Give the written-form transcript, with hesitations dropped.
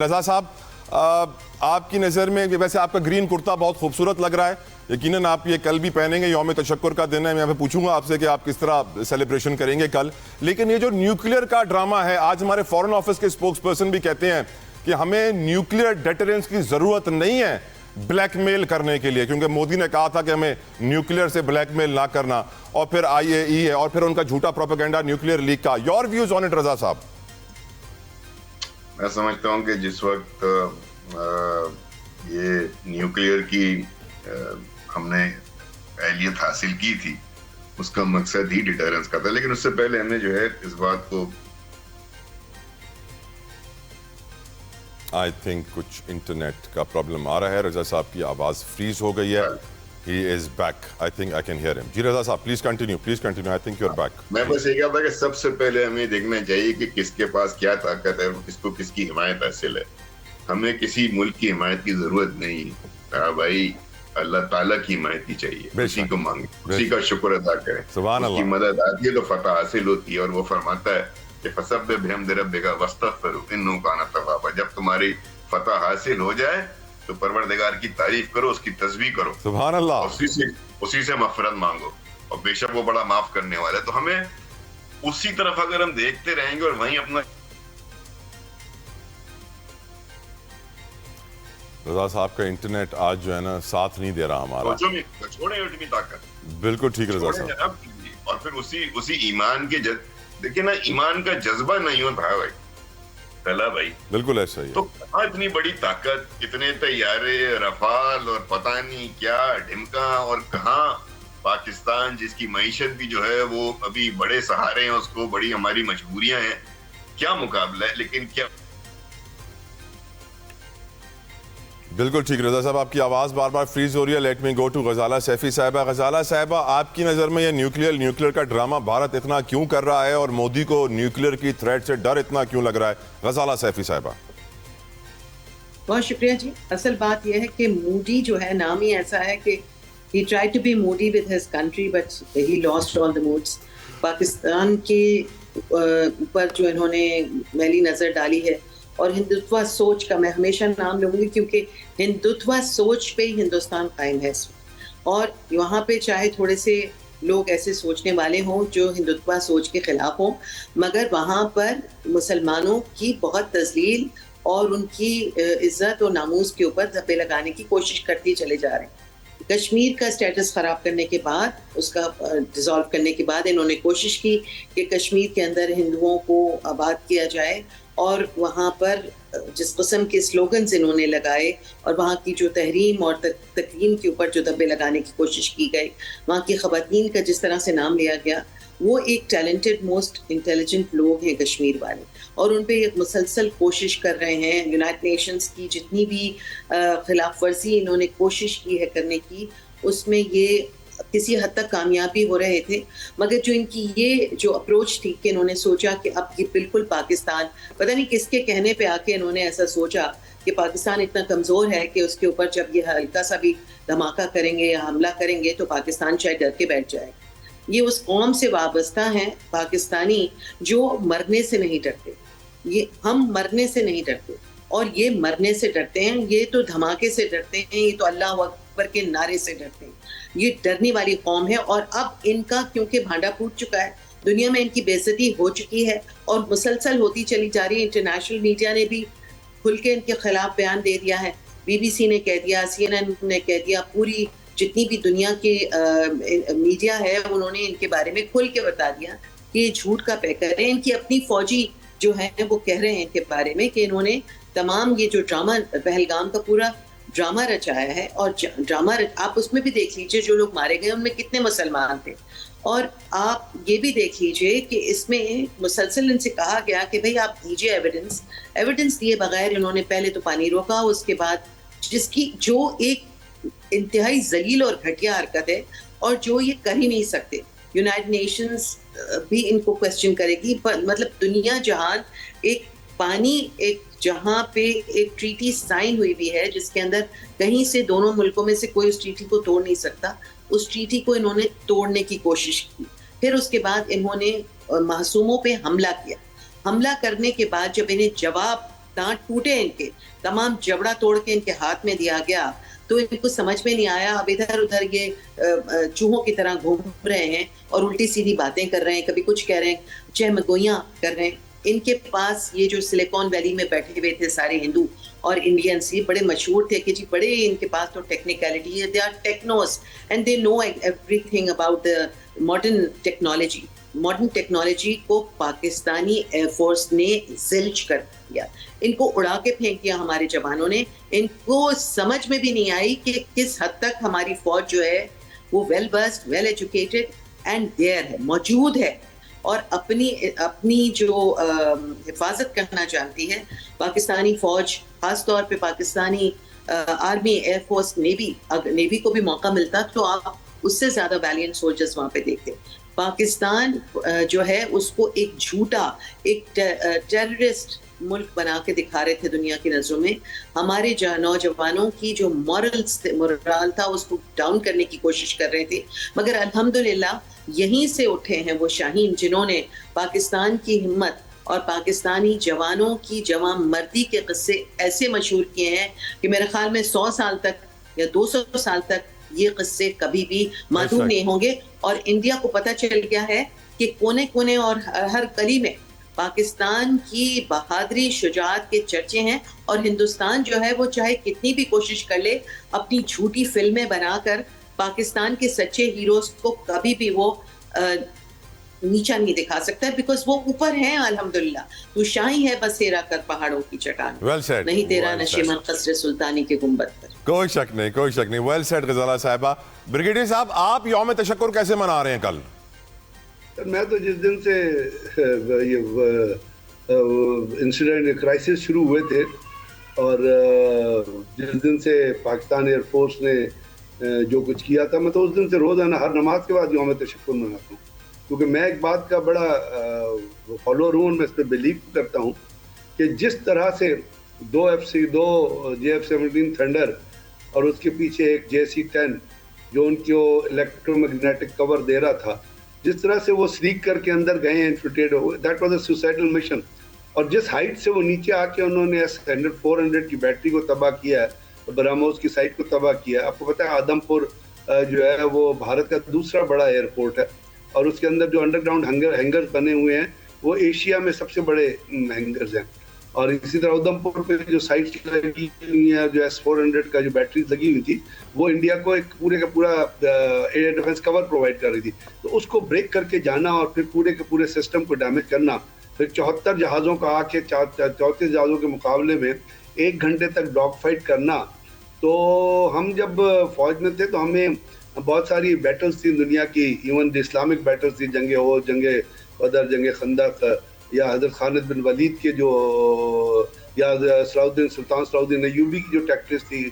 रजा साहब, आपकी नज़र में वैसे आपका ग्रीन कुर्ता बहुत खूबसूरत लग रहा है, यकीनन आप ये कल भी पहनेंगे, यौम तशक्कुर का दिन है, मैं पूछूंगा आपसे कि आप किस तरह सेलिब्रेशन करेंगे कल। लेकिन ये जो न्यूक्लियर का ड्रामा है, आज हमारे फॉरेन ऑफिस के स्पोक्स पर्सन भी कहते हैं कि हमें न्यूक्लियर डेटरेंस की ज़रूरत नहीं है ब्लैकमेल करने के लिए, क्योंकि मोदी ने कहा था कि हमें न्यूक्लियर से ब्लैकमेल ना करना, और फिर IAEA है और फिर उनका झूठा प्रोपेगेंडा न्यूक्लियर लीक का। योर व्यूज ऑन इट रजा साहब? मैं समझता हूँ कि जिस वक्त ये न्यूक्लियर की हमने अहलियत हासिल की थी, उसका मकसद ही डिटरेंस का था, लेकिन उससे पहले हमने जो है इस बात को आई थिंक कुछ इंटरनेट का प्रॉब्लम आ रहा है। रजा साहब की आवाज़ फ्रीज हो गई है। He is back. I think I can hear him. जी रजा साहब, please continue. I think you're back. मैं बस ये कहता कि सबसे पहले हमें देखना चाहिए कि किसके पास क्या ताकत है, किसको किसकी हिमायत हासिल है। हमें किसी मुल्क की हिमायत की जरूरत नहीं है भाई, अल्लाह ताला की हिमायत ही चाहिए, उसी को मांगे, उसी का शुक्र अदा करें, उसकी मदद आती है तो फतह हासिल होती है। और वो फरमाता है कि फसब्बिह बिहम्दि रब्बिका वस्तगफिरहू इन्नहू काना तव्वाबा। जब तुम्हारी फतह हासिल हो जाए तो परवरदिगार की तारीफ करो, उसकी तस्बीह करो, सुभान अल्लाह, उसी से मग़फ़िरत मांगो, और बेशक वो बड़ा माफ करने वाला है। तो हमें उसी तरफ अगर हम देखते रहेंगे और वहीं अपना रजा साहब का इंटरनेट आज जो है ना साथ नहीं दे रहा हमारा। छोड़े उठनी ताकत, बिल्कुल ठीक रजा साहब। और फिर उसी ईमान के देखिए ना, ईमान का जज्बा नहीं होता भाई, तला भाई, बिल्कुल ऐसा ही है। तो कहाँ इतनी बड़ी ताकत, इतने तैयारे, रफाल और पता नहीं क्या ढिमका, और कहाँ पाकिस्तान जिसकी मईशत भी जो है वो अभी बड़े सहारे हैं, उसको बड़ी हमारी मजबूरियां हैं, क्या मुकाबला है। लेकिन क्या बिल्कुल ठीक रजा साहब, आपकी आवाज़ बार बार फ्रीज हो रही है। लेट मी गो टू गजाला सैफी साहिबा। गजाला साहिबा, आपकी नज़र में ये न्यूक्लियर का ड्रामा भारत इतना क्यों कर रहा है, और मोदी को न्यूक्लियर की थ्रेट से डर इतना क्यों लग रहा है? गजाला सैफी साहिबा। बहुत शुक्रिया जी। असल बात यह है कि मोदी जो है, नाम ही ऐसा है कि he tried to be moody with his country but he lost all the moods। Pakistan के ऊपर जो इन्होंने मैली नज़र डाली है, और हिंदुत्व सोच का मैं हमेशा नाम लूँगी, क्योंकि हिंदुत्व सोच पे ही हिंदुस्तान कायम है। और वहाँ पे चाहे थोड़े से लोग ऐसे सोचने वाले हों जो हिंदुत्व सोच के खिलाफ हों, मगर वहाँ पर मुसलमानों की बहुत तज़लील और उनकी इज़्ज़त और नामूस के ऊपर धब्बे लगाने की कोशिश करते चले जा रहे हैं। कश्मीर का स्टेटस ख़राब करने के बाद, उसका डिज़ोल्व करने के बाद इन्होंने कोशिश की कि कश्मीर के अंदर हिंदुओं को आबाद किया जाए, और वहाँ पर जिस किस्म के स्लोगन्स इन्होंने लगाए और वहाँ की जो तहरीम और तकरीम के ऊपर जो दब्बे लगाने की कोशिश की गई, वहाँ की ख़वातीन का जिस तरह से नाम लिया गया, वो एक टैलेंटेड मोस्ट इंटेलिजेंट लोग हैं कश्मीर वाले, और उन पे एक मुसलसल कोशिश कर रहे हैं। यूनाइटेड नेशंस की जितनी भी खिलाफ वर्जी इन्होंने कोशिश की है करने की, उसमें ये किसी हद तक कामयाबी हो रहे थे। मगर जो इनकी ये जो अप्रोच थी कि इन्होंने सोचा कि अब ये बिल्कुल पाकिस्तान, पता नहीं किसके कहने पे आके इन्होंने ऐसा सोचा कि पाकिस्तान इतना कमज़ोर है कि उसके ऊपर जब ये हल्का सा भी धमाका करेंगे या हमला करेंगे तो पाकिस्तान शायद डर के बैठ जाए। ये उस कौम से वाबस्ता हैं पाकिस्तानी जो मरने से नहीं डरते। ये हम मरने से नहीं डरते, और ये मरने से डरते हैं, ये तो धमाके से डरते हैं, ये तो अल्लाह अकबर के नारे से डरते हैं। ये डरने वाली कौम है, और अब इनका क्योंकि भांडा फूट चुका है, दुनिया में इनकी बेइज्जती हो चुकी है और मुसलसल होती चली जा रही है। इंटरनेशनल मीडिया ने भी खुल के इनके खिलाफ बयान दे दिया है, BBC ने कह दिया, CNN ने कह दिया, पूरी जितनी भी दुनिया के मीडिया है उन्होंने इनके बारे में खुल के बता दिया कि ये झूठ का पैकर है। इनकी अपनी फौजी जो है वो कह रहे हैं इनके बारे में कि इन्होंने तमाम ये जो ड्रामा, पहलगाम का पूरा ड्रामा रचाया है, और ड्रामा आप उसमें भी देख लीजिए जो लोग मारे गए उनमें कितने मुसलमान थे, और आप ये भी देख लीजिए कि इसमें मुसलसल इनसे कहा गया कि भाई आप दीजिए एविडेंस दिए बगैर इन्होंने पहले तो पानी रोका, उसके बाद जिसकी जो एक इंतहाई जलील और घटिया हरकत है, और जो ये कर ही नहीं सकते। यूनाइटेड नेशंस भी इनको क्वेश्चन करेगी, मतलब दुनिया जहान एक पानी, एक जहाँ पे एक ट्रीटी साइन हुई भी है जिसके अंदर कहीं से दोनों मुल्कों में से कोई उस ट्रीटी को तोड़ नहीं सकता, उस ट्रीटी को इन्होंने तोड़ने की कोशिश की। फिर उसके बाद इन्होंने मासूमों पे हमला किया। हमला करने के बाद जब इन्हें जवाब दांत टूटे इनके, तमाम जबड़ा तोड़ के इनके हाथ में दिया गया, तो इनको समझ में नहीं आया. अब इधर उधर ये चूहों की तरह घूम रहे हैं और उल्टी सीधी बातें कर रहे हैं, कभी कुछ कह रहे हैं, चहमगोइयां कर रहे हैं. इनके पास ये जो सिलिकॉन वैली में बैठे हुए थे सारे हिंदू और इंडियंस, ये बड़े मशहूर थे कि जी बड़े इनके पास तो टेक्निकलिटी है, they are technos and they know everything about the modern technology. Modern technology को पाकिस्तानी एयरफोर्स ने जिल्च कर दिया, इनको उड़ा के फेंक दिया हमारे जवानों ने. इनको समझ में भी नहीं आई कि किस हद तक हमारी फौज जो है वो well versed, well educated and there है, मौजूद है और अपनी जो हिफाजत करना चाहती है. पाकिस्तानी फौज, खास तौर पे पाकिस्तानी आर्मी, एयरफोर्स, नेवी को भी मौका मिलता तो आप उससे ज्यादा वैलियंट सोल्जर्स वहां पे देखते. पाकिस्तान जो है उसको एक झूठा, एक टेररिस्ट मुल्क बना के दिखा रहे थे दुनिया की नजरों में. हमारे नौजवानों की जो मोरल था उसको डाउन करने की कोशिश कर रहे थे, मगर अल्हम्दुलिल्लाह यहीं से उठे हैं वो शाहीन जिन्होंने पाकिस्तान की हिम्मत और पाकिस्तानी जवानों की जवां मर्दी के किस्से ऐसे मशहूर किए हैं कि मेरे ख्याल में 100 साल तक या 200 साल तक ये किस्से कभी भी मालूम नहीं होंगे. और इंडिया को पता चल गया है कि कोने कोने और हर गली में पाकिस्तान की बहादुरी, शुजाअत के चर्चे हैं. और हिंदुस्तान जो है वो चाहे कितनी भी कोशिश कर ले अपनी झूठी फिल्में बनाकर पाकिस्तान के सच्चे हीरोज को कभी भी वो नीचा नहीं दिखा सकता, बिकॉज वो ऊपर हैं अल्हम्दुलिल्लाह. तू शाही है बसेरा कर पहाड़ों की चट्टान, नहीं तेरा नशीमन कसरे सुल्तानी के गुंबद पर. कोई शक नहीं, कोई शक नहीं. वेल सेड गजाला साहिबा. ब्रिगेडियर साहब, आप यौम तशक्कुर कैसे मना रहे हैं कल? मैं तो जिस दिन से ये इंसिडेंट क्राइसिस शुरू हुए थे और जिस दिन से पाकिस्तान एयरफोर्स ने जो कुछ किया था, मैं तो उस दिन से रोजाना हर नमाज के बाद यौम तशक्कुर मनाता हूँ, क्योंकि मैं एक बात का बड़ा फॉलोअर हूँ और मैं इस पर बिलीव करता हूँ कि जिस तरह से दो JF-17 थंडर और उसके पीछे एक JC-10 जो उनको इलेक्ट्रोमैग्नेटिक कवर दे रहा था, जिस तरह से वो स्नीक करके अंदर गए हैं, इन्फिल्ट्रेट हो, that was a suicidal mission. और जिस हाइट से वो नीचे आके उन्होंने S-400 की बैटरी को तबाह किया है, बरामोस की साइट को तबाह किया. आपको पता है आदमपुर जो है वो भारत का दूसरा बड़ा एयरपोर्ट है और उसके अंदर जो अंडरग्राउंड हैंगर्स बने हुए हैं वो एशिया में सबसे बड़े हैंगर्स हैं. और इसी तरह उधमपुर पे जो साइट्स लगी हुई है, जो S-400 का जो बैटरीज लगी हुई थी, वो इंडिया को एक पूरे का पूरा एयर डिफेंस कवर प्रोवाइड कर रही थी. तो उसको ब्रेक करके जाना और फिर पूरे के पूरे सिस्टम को डैमेज करना, फिर 74 जहाज़ों का आके 34 जहाज़ों के मुकाबले में 1 घंटे तक डॉग फाइट करना. तो हम जब फौज में थे तो हमें बहुत सारी बैटल्स थी दुनिया की, इवन इस्लामिक बैटल्स थी, जंगे हो, जंगे बदर, जंगे खंदक, या हजरत खालिद बिन वलीद के जो, या सुल्तान सलाउद्दीन अय्यूबी की जो टैक्टिक्स थी,